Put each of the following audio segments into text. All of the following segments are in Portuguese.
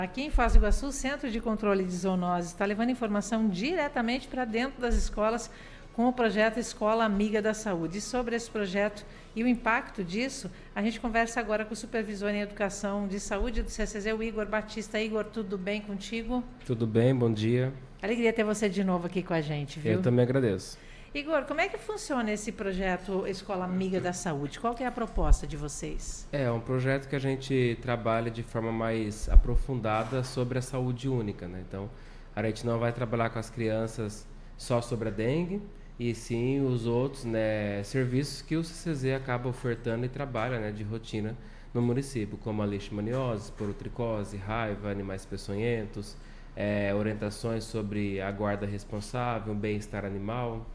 Aqui em Foz do Iguaçu, o Centro de Controle de Zoonoses está levando informação diretamente para dentro das escolas com o projeto Escola Amiga da Saúde. E sobre esse projeto e o impacto disso, a gente conversa agora com o supervisor em Educação de Saúde do CCZ, o Igor Batista. Igor, tudo bem contigo? Tudo bem, bom dia. Alegria ter você de novo aqui com a gente, viu? Eu também agradeço. Igor, como é que funciona esse projeto Escola Amiga da Saúde? Qual que é a proposta de vocês? É um projeto que a gente trabalha de forma mais aprofundada sobre a saúde única, né? Então, a gente não vai trabalhar com as crianças só sobre a dengue, e sim os outros, né, serviços que o CCZ acaba ofertando e trabalha, né, de rotina no município, como a leishmaniose, porotricose, raiva, animais peçonhentos, orientações sobre a guarda responsável, bem-estar animal.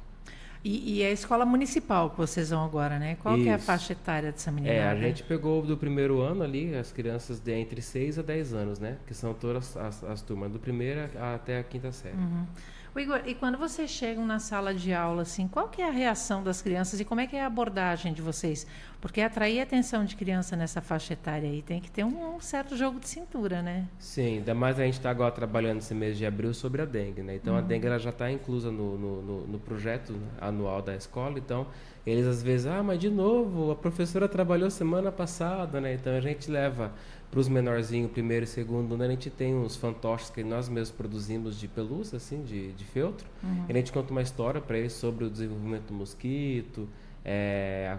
E a escola municipal que vocês vão agora, né? Qual que é a Isso. faixa etária dessa meninada? A gente pegou do primeiro ano ali, as crianças de entre 6 a 10 anos, né? Que são todas as turmas, do primeiro até a quinta série. Uhum. O Igor, e quando vocês chegam na sala de aula, assim, qual que é a reação das crianças e como é que é a abordagem de vocês? Porque atrair a atenção de criança nessa faixa etária aí tem que ter um certo jogo de cintura, né? Sim, ainda mais a gente está agora trabalhando esse mês de abril sobre a dengue, né? Então a dengue ela já está inclusa no projeto anual da escola, então eles às vezes, mas de novo, a professora trabalhou semana passada, né? Então a gente leva para os menorzinhos, primeiro e segundo, né? A gente tem uns fantoches que nós mesmos produzimos de pelúcia, assim, de feltro. E a gente conta uma história para eles sobre o desenvolvimento do mosquito,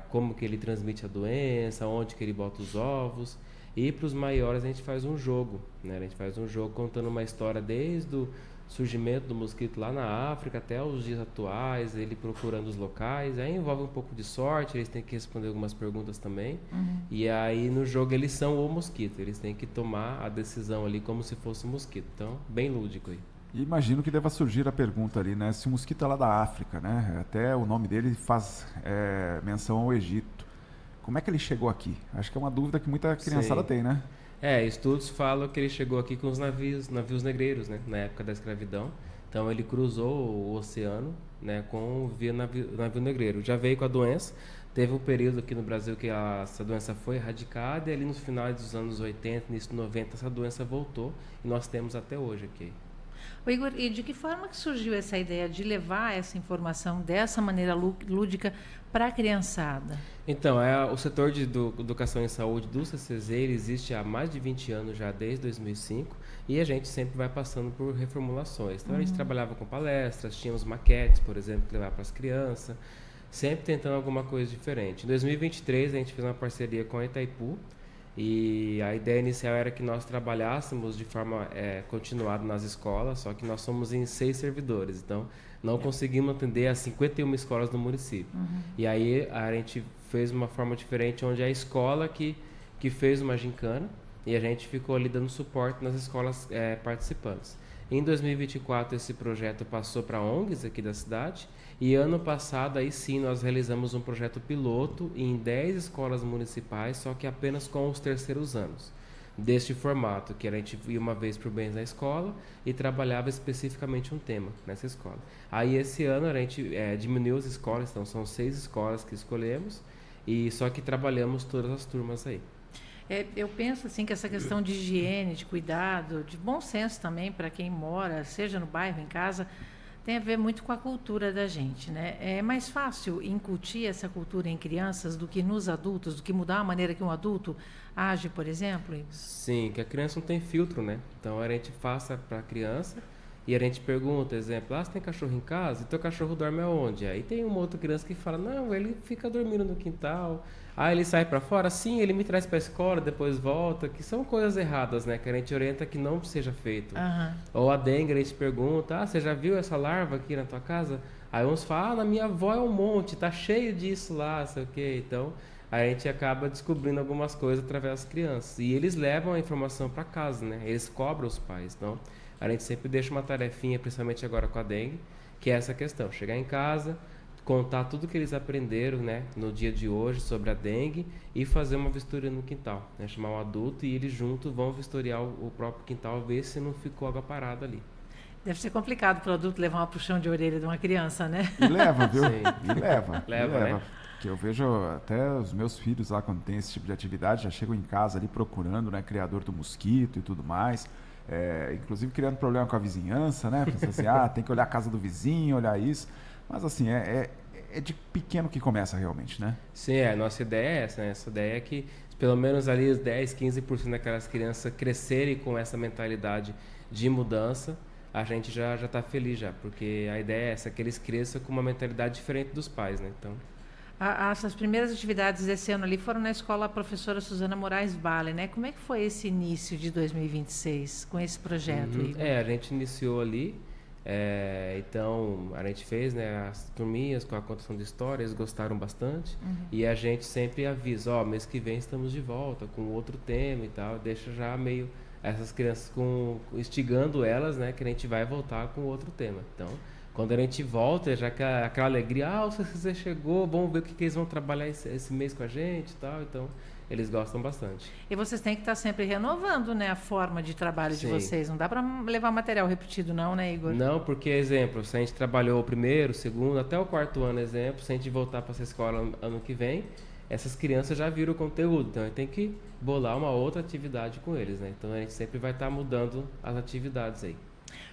como que ele transmite a doença, onde que ele bota os ovos. E para os maiores a gente faz um jogo, né? A gente faz um jogo contando uma história desde o surgimento do mosquito lá na África até os dias atuais, ele procurando os locais. Aí envolve um pouco de sorte, eles têm que responder algumas perguntas também. E aí no jogo eles são o mosquito, eles têm que tomar a decisão ali como se fosse um mosquito. Então, bem lúdico aí. E imagino que deva surgir a pergunta ali, né? Se o mosquito é lá da África, né? Até o nome dele faz menção ao Egito. Como é que ele chegou aqui? Acho que é uma dúvida que muita criançada tem, né? Estudos falam que ele chegou aqui com os navios negreiros, né? Na época da escravidão. Então ele cruzou o oceano, né? Com via navio negreiro. Já veio com a doença. Teve um período aqui no Brasil que essa doença foi erradicada e ali nos finais dos anos 80, início dos 90, essa doença voltou e nós temos até hoje aqui. O Igor, e de que forma que surgiu essa ideia de levar essa informação dessa maneira lúdica para a criançada? Então, o setor de educação em saúde do CCZ ele existe há mais de 20 anos já, desde 2005, e a gente sempre vai passando por reformulações. Então, a gente trabalhava com palestras, tínhamos maquetes, por exemplo, que levar para as crianças, sempre tentando alguma coisa diferente. Em 2023, a gente fez uma parceria com a Itaipu, e a ideia inicial era que nós trabalhássemos de forma continuada nas escolas, só que nós somos em 6 servidores, então não conseguimos atender as 51 escolas do município. E aí a gente fez uma forma diferente, onde a escola que fez uma gincana e a gente ficou ali dando suporte nas escolas participantes. Em 2024 esse projeto passou para ONGs aqui da cidade e ano passado aí sim nós realizamos um projeto piloto em 10 escolas municipais, só que apenas com os terceiros anos. Deste formato, que a gente ia uma vez por mês na escola e trabalhava especificamente um tema nessa escola. Aí esse ano a gente diminuiu as escolas, então são 6 escolas que escolhemos, e só que trabalhamos todas as turmas aí. Eu penso assim que essa questão de higiene, de cuidado, de bom senso também para quem mora, seja no bairro, em casa, tem a ver muito com a cultura da gente, né? É mais fácil incutir essa cultura em crianças do que nos adultos, do que mudar a maneira que um adulto age, por exemplo? Sim, que a criança não tem filtro, né? Então a gente passa para a criança e a gente pergunta, exemplo, você tem cachorro em casa? E teu cachorro dorme aonde? Aí tem uma outra criança que fala, não, ele fica dormindo no quintal. Ele sai para fora? Sim, ele me traz para a escola, depois volta, que são coisas erradas, né? Que a gente orienta que não seja feito. Ou a dengue, a gente pergunta, você já viu essa larva aqui na tua casa? Aí uns falam, na minha avó é um monte, tá cheio disso lá, sei o quê. Então, a gente acaba descobrindo algumas coisas através das crianças. E eles levam a informação para casa, né? Eles cobram os pais. Então, a gente sempre deixa uma tarefinha, principalmente agora com a dengue, que é essa questão. Chegar em casa, contar tudo que eles aprenderam, né, no dia de hoje sobre a dengue e fazer uma vistoria no quintal, né? Chamar um adulto e eles juntos vão vistoriar o próprio quintal, ver se não ficou água parada ali. Deve ser complicado para o adulto levar uma puxão de orelha de uma criança, né? E leva, viu? Sim. E leva. Né? Que eu vejo até os meus filhos lá, quando tem esse tipo de atividade, já chegam em casa ali procurando, né, criador do mosquito e tudo mais. inclusive criando problema com a vizinhança, né? Pensando assim, tem que olhar a casa do vizinho, olhar isso. Mas assim, é de pequeno que começa realmente, né? Sim, a nossa ideia é essa, né? Essa ideia é que pelo menos ali os 10, 15% daquelas crianças crescerem com essa mentalidade de mudança, a gente já está feliz já, porque a ideia é essa, que eles cresçam com uma mentalidade diferente dos pais, né? Então... Essas primeiras atividades desse ano ali foram na escola Professora Suzana Moraes Vale, né? Como é que foi esse início de 2026 com esse projeto, Igor? A gente iniciou ali, então a gente fez, né, as turminhas com a contação de história, eles gostaram bastante, e a gente sempre avisa, mês que vem estamos de volta com outro tema e tal, deixa já meio essas crianças instigando elas, né, que a gente vai voltar com outro tema. Então, quando a gente volta, já que aquela alegria, o CCZ chegou, vamos ver o que eles vão trabalhar esse mês com a gente e tal. Então, eles gostam bastante. E vocês têm que estar sempre renovando, né, a forma de trabalho de vocês. Não dá para levar material repetido não, né, Igor? Não, porque, exemplo, se a gente trabalhou o primeiro, o segundo, até o quarto ano, exemplo, se a gente voltar para essa escola ano que vem, essas crianças já viram o conteúdo. Então, a gente tem que bolar uma outra atividade com eles, né? Então, a gente sempre vai estar mudando as atividades aí.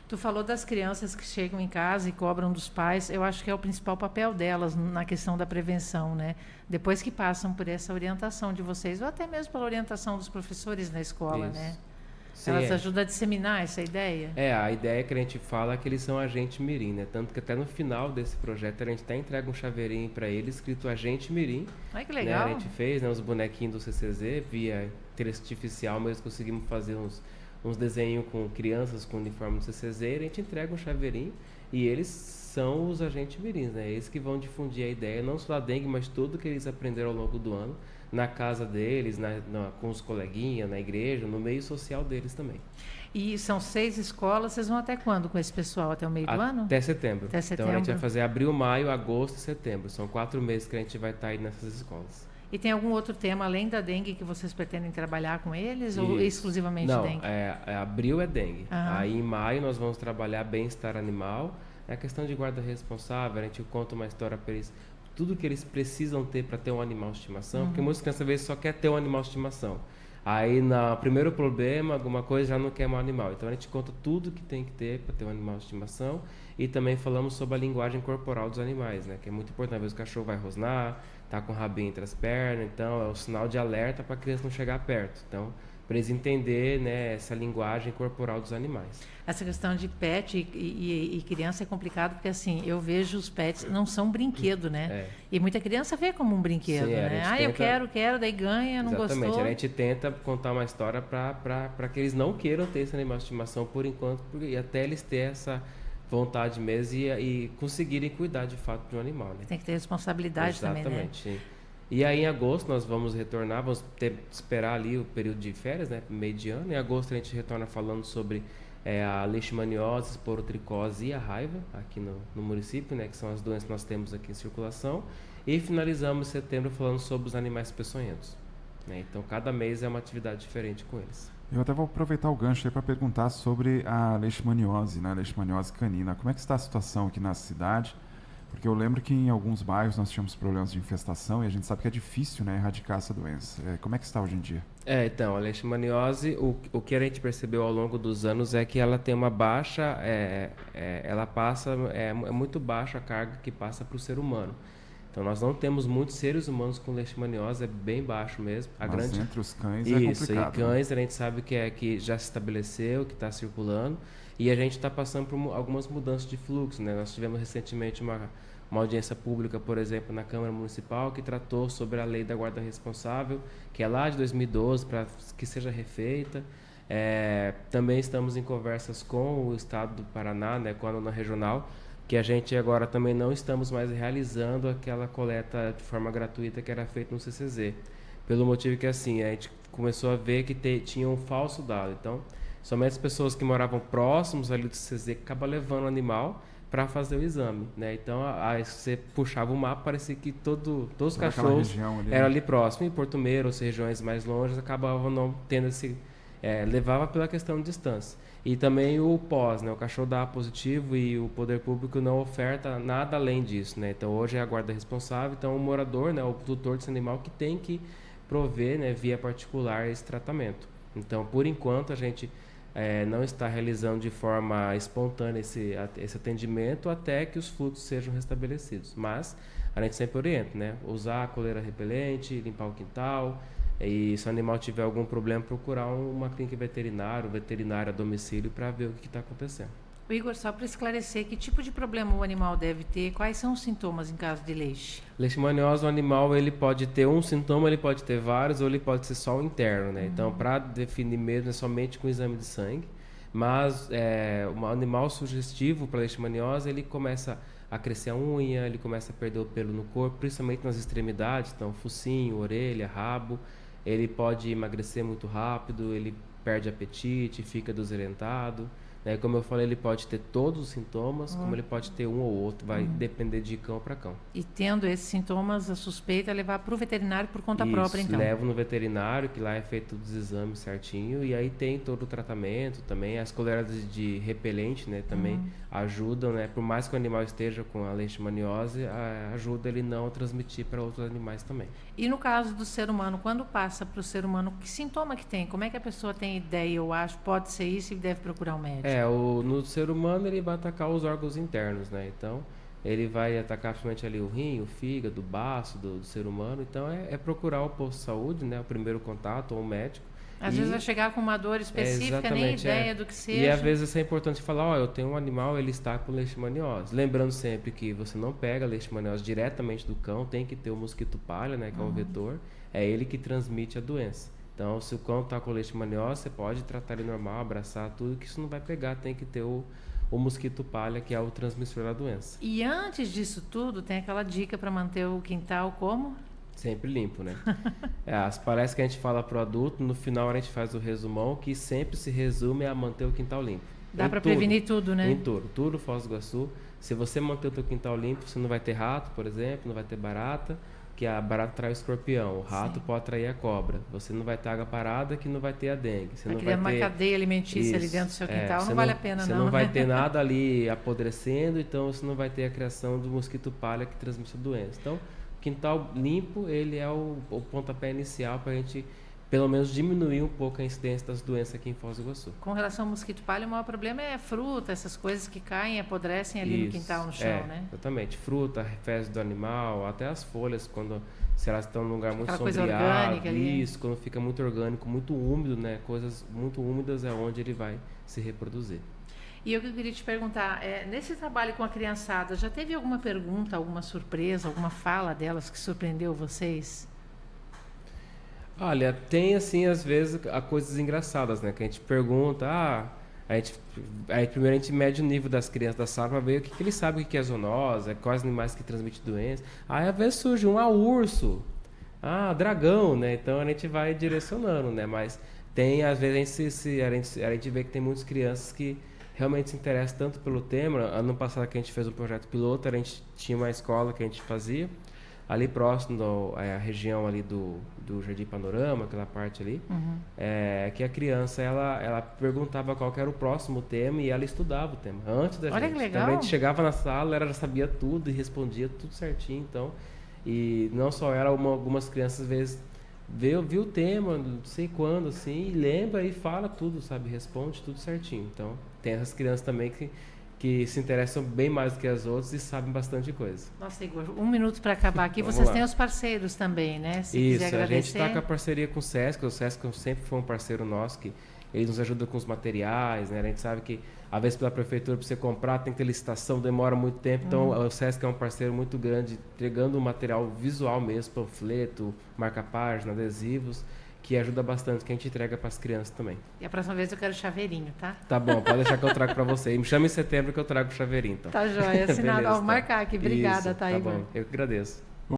Tu falou das crianças que chegam em casa e cobram dos pais. Eu acho que é o principal papel delas na questão da prevenção, né? Depois que passam por essa orientação de vocês, ou até mesmo pela orientação dos professores na escola, né? Sim, elas ajudam a disseminar essa ideia? A ideia que a gente fala é que eles são agente mirim, né? Tanto que até no final desse projeto a gente até entrega um chaveirinho para eles escrito agente mirim. Ai, que legal! Né? A gente fez, né, os bonequinhos do CCZ via inteligência artificial, mas conseguimos fazer uns desenhos com crianças com uniforme do CCZ, e a gente entrega um chaveirinho e eles são os agentes mirins, né? Eles que vão difundir a ideia, não só da dengue, mas tudo que eles aprenderam ao longo do ano, na casa deles, com os coleguinhas, na igreja, no meio social deles também. E são 6 escolas, vocês vão até quando com esse pessoal? Até o meio do ano? Até setembro. Até setembro. Então a gente vai fazer abril, maio, agosto e setembro. São 4 meses que a gente vai estar aí nessas escolas. E tem algum outro tema além da dengue que vocês pretendem trabalhar com eles? Ou exclusivamente dengue? Não, abril é dengue. Aí em maio nós vamos trabalhar bem-estar animal. É a questão de guarda responsável, a gente conta uma história para eles, tudo que eles precisam ter para ter um animal de estimação, porque muitas crianças às vezes só quer ter um animal de estimação. Aí no primeiro problema, alguma coisa já não quer um animal. Então a gente conta tudo que tem que ter para ter um animal de estimação e também falamos sobre a linguagem corporal dos animais, né? Que é muito importante. Às vezes o cachorro vai rosnar, tá com o rabinho entre as pernas, então é um sinal de alerta para a criança não chegar perto. Então, para eles entenderem, né, essa linguagem corporal dos animais. Essa questão de pet e criança é complicado porque assim, eu vejo os pets, não são brinquedo, né? E muita criança vê como um brinquedo, né? Eu quero, daí ganha, não gostou. Exatamente, a gente tenta contar uma história para que eles não queiram ter esse animal de estimação por enquanto, e até eles terem essa vontade mesmo e conseguirem cuidar de fato de um animal, né? Tem que ter responsabilidade também, né? Exatamente. E aí em agosto nós vamos retornar, vamos esperar ali o período de férias, né, meio de ano. Em agosto a gente retorna falando sobre a leishmaniose, esporotricose e a raiva aqui no município, né, que são as doenças que nós temos aqui em circulação. E finalizamos em setembro falando sobre os animais peçonhentos, né? Então cada mês é uma atividade diferente com eles. Eu até vou aproveitar o gancho aí para perguntar sobre a leishmaniose, né, a leishmaniose canina. Como é que está a situação aqui na cidade? Porque eu lembro que em alguns bairros nós tínhamos problemas de infestação e a gente sabe que é difícil, né, erradicar essa doença. Como é que está hoje em dia? Então, a leishmaniose, o que a gente percebeu ao longo dos anos é que ela tem uma baixa, ela passa, é muito baixa a carga que passa para o ser humano. Então, nós não temos muitos seres humanos com leishmaniose, é bem baixo mesmo. Mas entre os cães é complicado. Isso, e cães, né? A gente sabe que já se estabeleceu, que está circulando. E a gente está passando por algumas mudanças de fluxo, né? Nós tivemos recentemente uma audiência pública, por exemplo, na Câmara Municipal, que tratou sobre a lei da guarda responsável, que é lá de 2012, para que seja refeita. Também estamos em conversas com o Estado do Paraná, né, com a nona regional, que a gente agora também não estamos mais realizando aquela coleta de forma gratuita que era feita no CCZ. Pelo motivo que, assim, a gente começou a ver que tinha um falso dado. Então, somente as pessoas que moravam próximos ali do CCZ acabam levando o animal para fazer o exame, né? Então, aí você puxava o mapa, parecia que todos os cachorros eram ali próximo. Em Porto Meiro, ou regiões mais longe, acabavam não tendo esse... levava pela questão de distância. E também o pós, né? O cachorro dá positivo e o poder público não oferta nada além disso, né? Então, hoje é a guarda responsável. Então, o morador, né? O tutor desse animal que tem que prover, né? Via particular esse tratamento. Então, por enquanto, a gente não está realizando de forma espontânea esse atendimento até que os fluxos sejam restabelecidos. Mas a gente sempre orienta, né? Usar a coleira repelente, limpar o quintal, e se o animal tiver algum problema, procurar uma clínica veterinária, um veterinário a domicílio para ver o que está acontecendo. O Igor, só para esclarecer, que tipo de problema o animal deve ter? Quais são os sintomas em caso de leixe? Leishmaniose, o animal ele pode ter um sintoma, ele pode ter vários, ou ele pode ser só o interno, né? Então, para definir mesmo, é somente com exame de sangue. Mas um animal sugestivo para leishmaniose, ele começa a crescer a unha, ele começa a perder o pelo no corpo, principalmente nas extremidades, então focinho, orelha, rabo. Ele pode emagrecer muito rápido, ele perde apetite, fica desorientado. Como eu falei, ele pode ter todos os sintomas, como ele pode ter um ou outro, vai depender de cão para cão. E tendo esses sintomas, a suspeita é levar para o veterinário por conta própria, então? Levo no veterinário, que lá é feito todos os exames certinho, e aí tem todo o tratamento também. As coleiras de repelente, né, também ajudam, né? Por mais que o animal esteja com a leishmaniose, ajuda ele não a transmitir para outros animais também. E no caso do ser humano, quando passa para o ser humano, que sintoma que tem? Como é que a pessoa tem ideia, eu acho, pode ser isso e deve procurar um médico? No ser humano ele vai atacar os órgãos internos, né? Então, ele vai atacar principalmente ali o rim, o fígado, o baço do ser humano. Então, é procurar o posto de saúde, né? O primeiro contato, ou um médico. Às vezes vai chegar com uma dor específica, nem ideia do que seja. E às vezes é importante falar, eu tenho um animal, ele está com leishmaniose. Lembrando sempre que você não pega a leishmaniose diretamente do cão, tem que ter o mosquito palha, né? Que é um vetor. É ele que transmite a doença. Então, se o cão está com leishmaniose, você pode tratar ele normal, abraçar tudo, que isso não vai pegar. Tem que ter o mosquito palha, que é o transmissor da doença. E antes disso tudo, tem aquela dica para manter o quintal como? Sempre limpo, né? As palestras que a gente fala para o adulto, no final a gente faz o resumão, que sempre se resume a manter o quintal limpo. Dá para prevenir tudo, né? Em tudo, Foz do Iguaçu. Se você manter o teu quintal limpo, você não vai ter rato, por exemplo, não vai ter barata, que a barata atrai o escorpião, o rato pode atrair a cobra. Você não vai ter água parada, que não vai ter a dengue. Você não vai ter uma cadeia alimentícia ali dentro do seu quintal, não vale a pena, não. Você não vai ter nada ali apodrecendo, então você não vai ter a criação do mosquito palha que transmite a doença. Então, quintal limpo, ele é o pontapé inicial para a gente, pelo menos, diminuir um pouco a incidência das doenças aqui em Foz do Iguaçu. Com relação ao mosquito palha, o maior problema é fruta, essas coisas que caem, apodrecem ali no quintal, no chão, né? Exatamente. Fruta, fezes do animal, até as folhas, se elas estão num lugar muito sombreado, coisa orgânica ali. Isso, quando fica muito orgânico, muito úmido, né? Coisas muito úmidas é onde ele vai se reproduzir. E eu queria te perguntar, nesse trabalho com a criançada, já teve alguma pergunta, alguma surpresa, alguma fala delas que surpreendeu vocês? Olha, tem assim, às vezes, coisas engraçadas, né? Que a gente pergunta, primeiro a gente mede o nível das crianças da sala para ver o que eles sabem o que é zoonose, quais animais que transmitem doença. Aí às vezes surge urso, dragão, né? Então a gente vai direcionando, né? Mas tem, às vezes, a gente vê que tem muitas crianças que realmente se interessam tanto pelo tema. Ano passado que a gente fez um projeto piloto, a gente tinha uma escola que a gente fazia ali próximo à região ali do Jardim Panorama, aquela parte ali, que a criança ela perguntava qual que era o próximo tema e ela estudava o tema antes da gente. Olha que legal. Então a gente chegava na sala, ela já sabia tudo e respondia tudo certinho. Então, e não só ela, algumas crianças às vezes viu o tema, não sei quando, assim, e lembra e fala tudo, sabe? Responde tudo certinho. Então, tem essas crianças também que se interessam bem mais do que as outras e sabem bastante coisa. Nossa, Igor, 1 minuto para acabar aqui. Vocês têm os parceiros também, né? Se quiser agradecer. A gente está com a parceria com o SESC. O SESC sempre foi um parceiro nosso, que ele nos ajuda com os materiais, né? A gente sabe que, às vezes, pela prefeitura, para você comprar, tem que ter licitação, demora muito tempo. Então, o SESC é um parceiro muito grande, entregando um material visual mesmo, panfleto, marca-página, adesivos, que ajuda bastante, que a gente entrega para as crianças também. E a próxima vez eu quero chaveirinho, tá? Tá bom, pode deixar que eu trago para você. E me chama em setembro que eu trago o chaveirinho, então. Tá joia, assinado. Vou marcar aqui. Obrigada, Isso, tá, Igor? Tá bom, eu que agradeço.